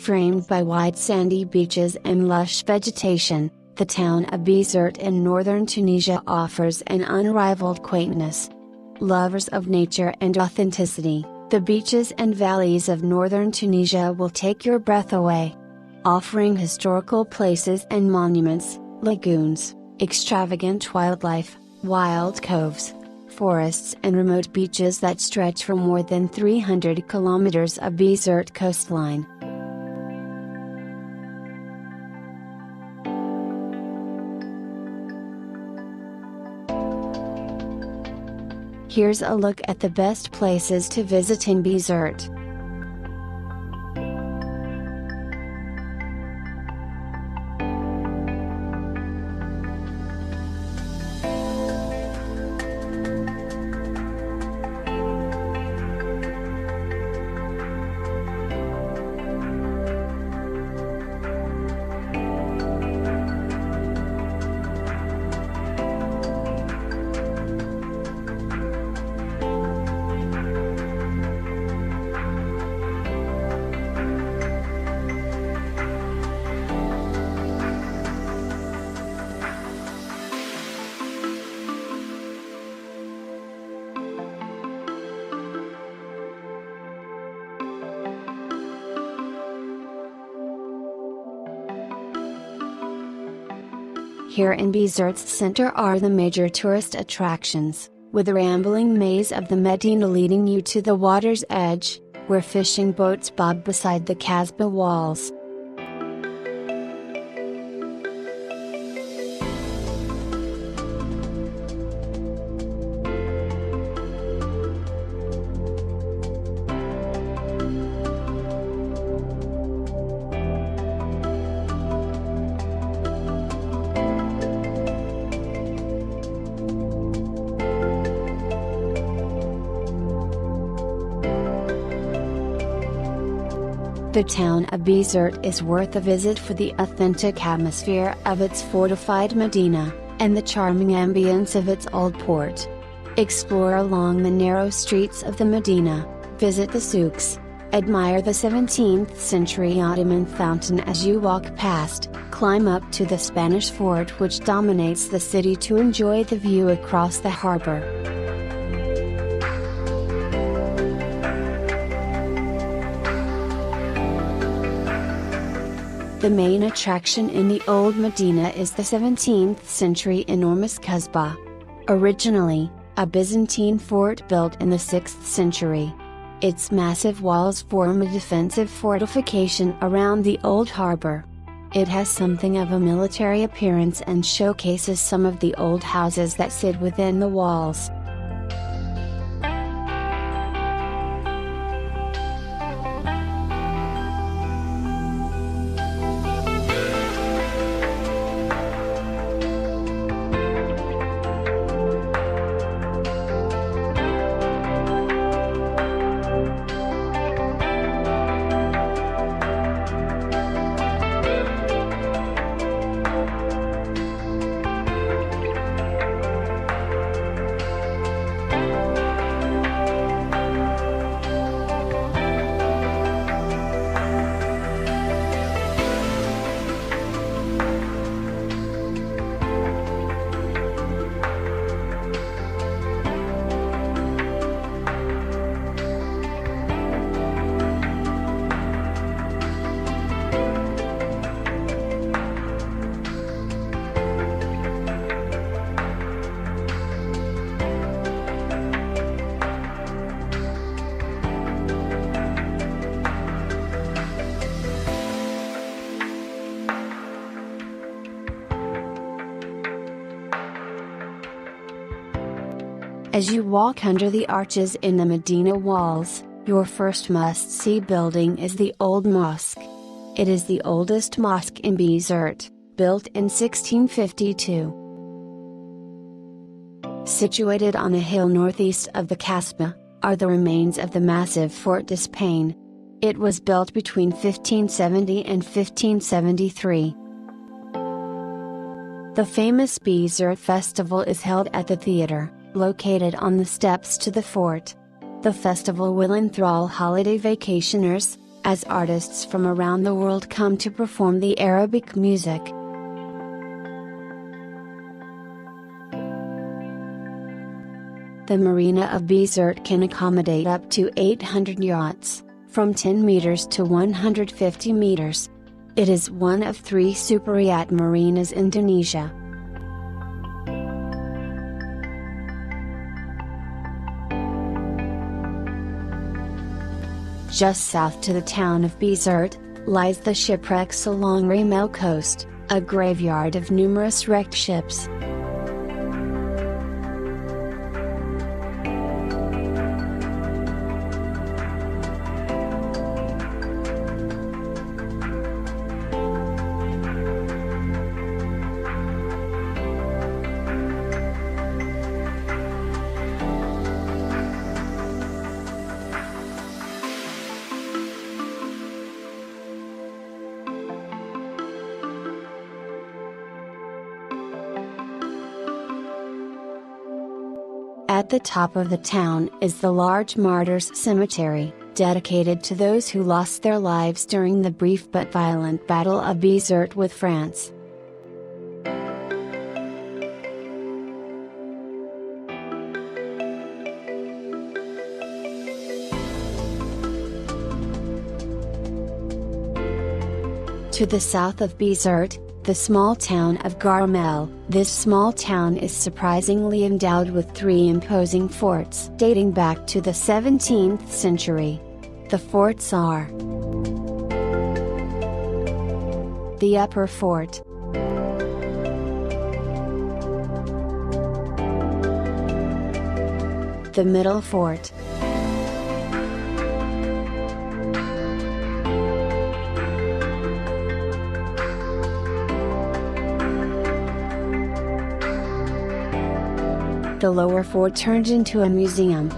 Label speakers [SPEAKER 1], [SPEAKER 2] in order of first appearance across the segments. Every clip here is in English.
[SPEAKER 1] framed by wide sandy beaches and lush vegetation, the town of BIZERTE in northern Tunisia offers an unrivaled quaintness. Lovers of nature and authenticity, the beaches and valleys of northern Tunisia will take your breath away. Offering historical places and monuments, lagoons, extravagant wildlife, wild coves, forests and remote beaches that stretch for more than 300 kilometers of BIZERTE coastline. Here's a look at the best places to visit in BIZERTE. Here in BIZERTE's center are the major tourist attractions, with a rambling maze of the Medina leading you to the water's edge, where fishing boats bob beside the Kasbah walls. The town of BIZERTE is worth a visit for the authentic atmosphere of its fortified Medina, and the charming ambience of its old port. Explore along the narrow streets of the Medina, visit the souks, admire the 17th century Ottoman fountain as you walk past, climb up to the Spanish fort which dominates the city to enjoy the view across the harbor. The main attraction in the Old Medina is the 17th century enormous Kasbah. Originally, a Byzantine fort built in the 6th century. Its massive walls form a defensive fortification around the old harbor. It has something of a military appearance and showcases some of the old houses that sit within the walls. As you walk under the arches in the Medina walls, your first must-see building is the Old Mosque. It is the oldest mosque in BIZERTE, built in 1652. Situated on a hill northeast of the Kasbah, are the remains of the massive Fort d'Espagne. It was built between 1570 and 1573. The famous BIZERTE festival is held at the theater, located on the steps to the fort. The festival will enthrall holiday vacationers, as artists from around the world come to perform the Arabic music. The marina of BIZERTE can accommodate up to 800 yachts, from 10 meters to 150 meters. It is one of 3 super yacht marinas in Tunisia. Just south to the town of BIZERTE, lies the shipwrecks along Ramel coast, a graveyard of numerous wrecked ships. At the top of the town is the large Martyrs Cemetery, dedicated to those who lost their lives during the brief but violent Battle of BIZERTE with France. To the south of BIZERTE, the small town of Ramel. This small town is surprisingly endowed with 3 imposing forts dating back to the 17th century. The forts are the Upper Fort, the Middle Fort, the Lower Fort turned into a museum.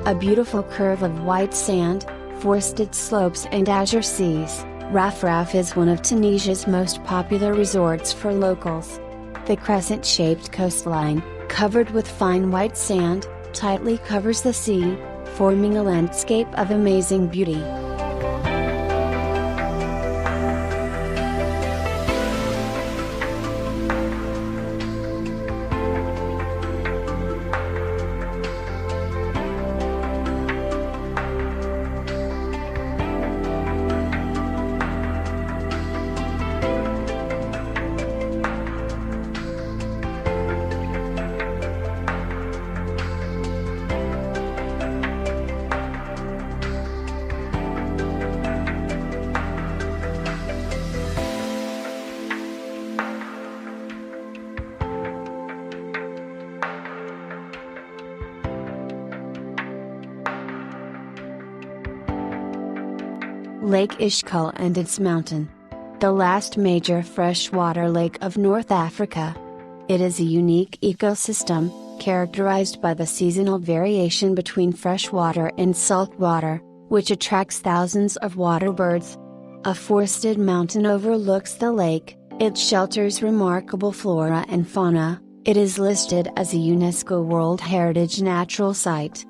[SPEAKER 1] A beautiful curve of white sand, forested slopes and azure seas, Rafraf is one of Tunisia's most popular resorts for locals. The crescent-shaped coastline, covered with fine white sand, tightly covers the sea, forming a landscape of amazing beauty. Lake Ishkal and its mountain. The last major freshwater lake of North Africa. It is a unique ecosystem, characterized by the seasonal variation between freshwater and saltwater, which attracts thousands of water birds. A forested mountain overlooks the lake, it shelters remarkable flora and fauna, it is listed as a UNESCO World Heritage Natural Site.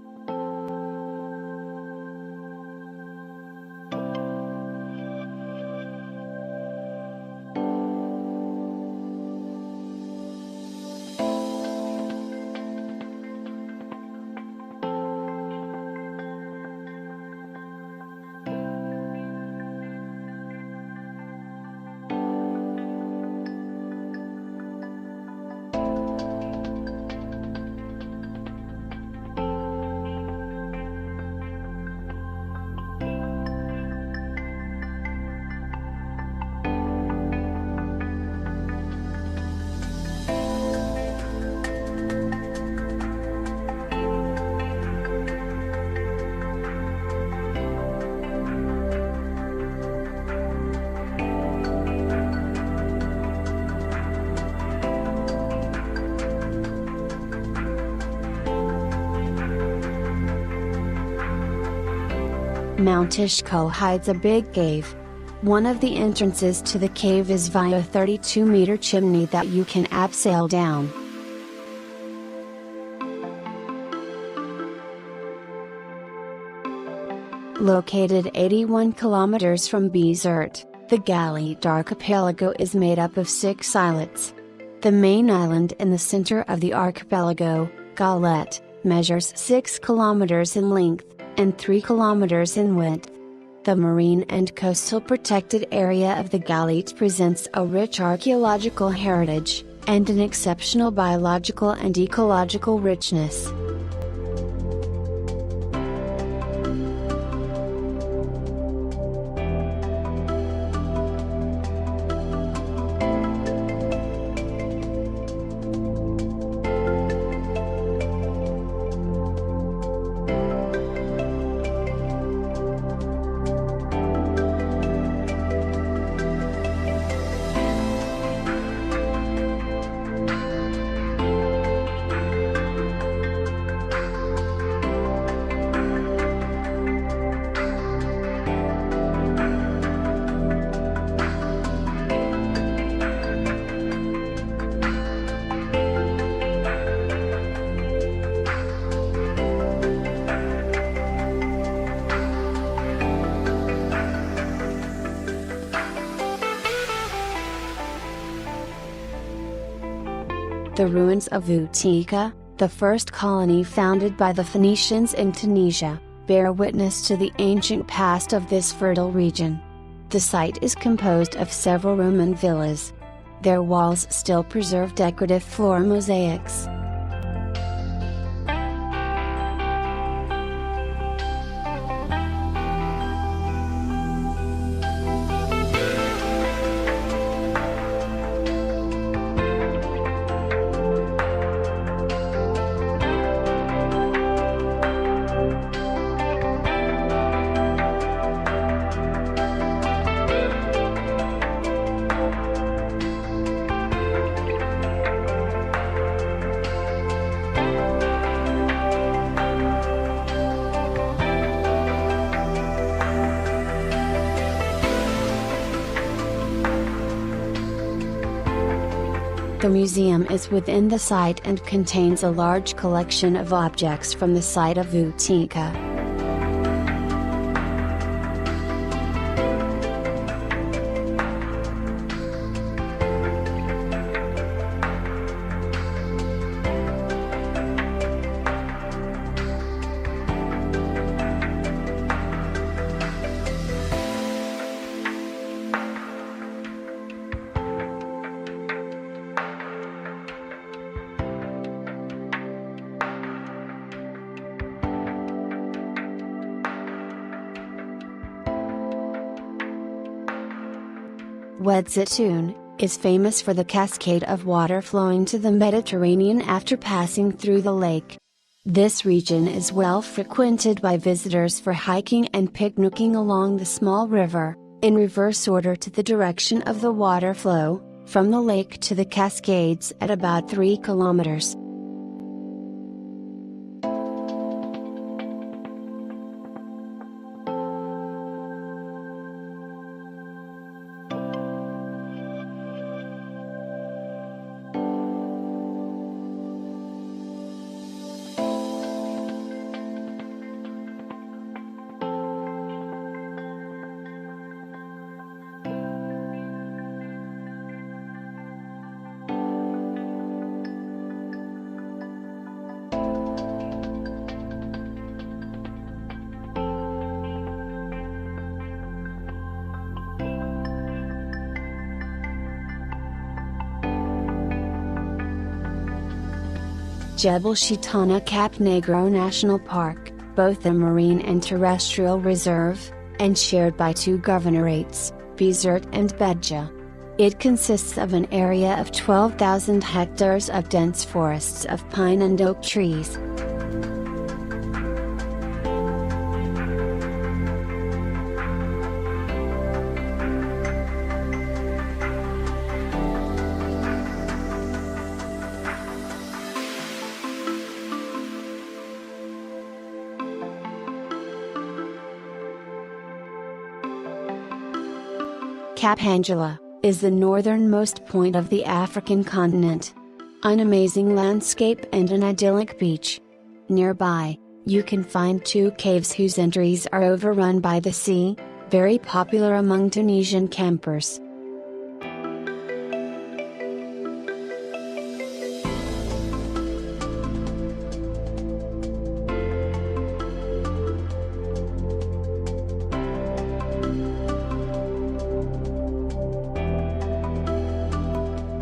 [SPEAKER 1] Mount Ishko hides a big cave. One of the entrances to the cave is via a 32-meter chimney that you can abseil down. Located 81 kilometers from BIZERTE, the Galite archipelago is made up of 6 islets. The main island in the center of the archipelago, Galite, measures 6 kilometers in length, and 3 kilometers in width. The marine and coastal protected area of the Galite presents a rich archaeological heritage, and an exceptional biological and ecological richness. The ruins of Utica, the first colony founded by the Phoenicians in Tunisia, bear witness to the ancient past of this fertile region. The site is composed of several Roman villas. Their walls still preserve decorative floor mosaics. The museum is within the site and contains a large collection of objects from the site of Utica. BIZERTE is famous for the cascade of water flowing to the Mediterranean after passing through the lake. This region is well frequented by visitors for hiking and picnicking along the small river, in reverse order to the direction of the water flow, from the lake to the Cascades at about 3 kilometers. Jebel Shitana Cap Negro National Park, both a marine and terrestrial reserve, and shared by 2 governorates, BIZERTE and BIZERTE. It consists of an area of 12,000 hectares of dense forests of pine and oak trees. Cap Angela is the northernmost point of the African continent. An amazing landscape and an idyllic beach. Nearby, you can find two caves whose entries are overrun by the sea, very popular among Tunisian campers.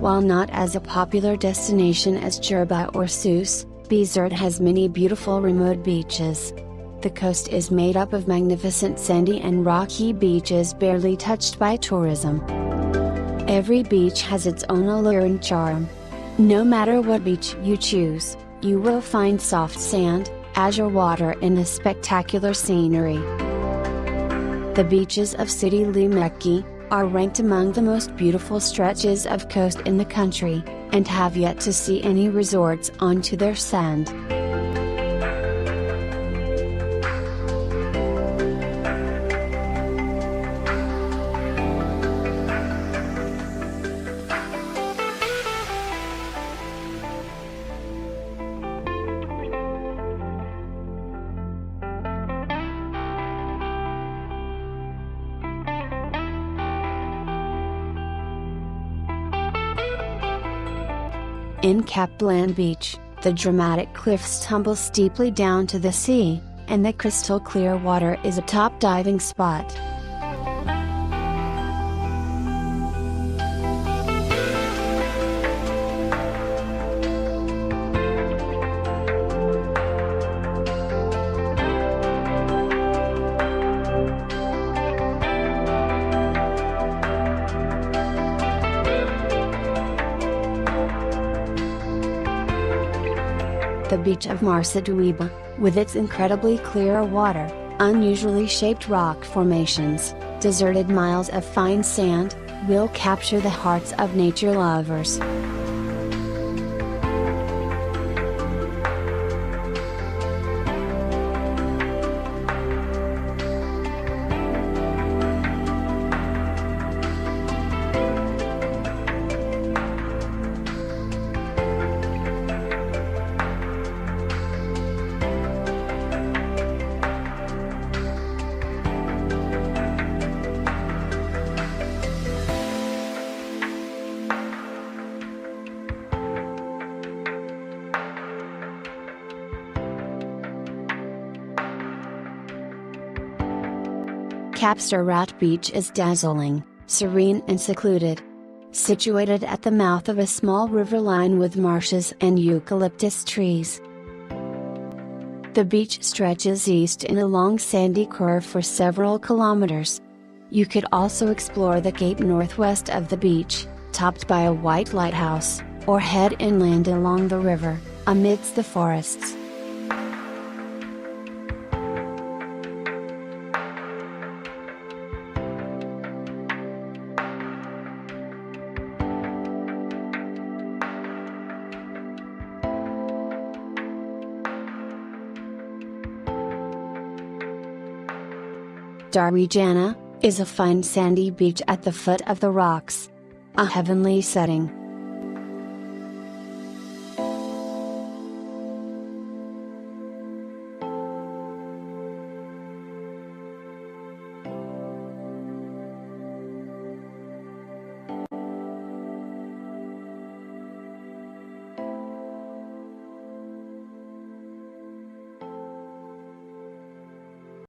[SPEAKER 1] While not as a popular destination as Jerba or Sousse, BIZERTE has many beautiful remote beaches. The coast is made up of magnificent sandy and rocky beaches barely touched by tourism. Every beach has its own allure and charm. No matter what beach you choose, you will find soft sand, azure water and a spectacular scenery. The beaches of Sidi Limeki are ranked among the most beautiful stretches of coast in the country, and have yet to see any resorts onto their sand. In Cap Blanc Beach, the dramatic cliffs tumble steeply down to the sea, and the crystal clear water is a top diving spot. The beach of Marsa Douiba, with its incredibly clear water, unusually shaped rock formations, deserted miles of fine sand, will capture the hearts of nature lovers. Cap Serrat Beach is dazzling, serene and secluded. Situated at the mouth of a small river lined with marshes and eucalyptus trees. The beach stretches east in a long sandy curve for several kilometers. You could also explore the cape northwest of the beach, topped by a white lighthouse, or head inland along the river, amidst the forests. Darwijana is a fine sandy beach at the foot of the rocks. A heavenly setting.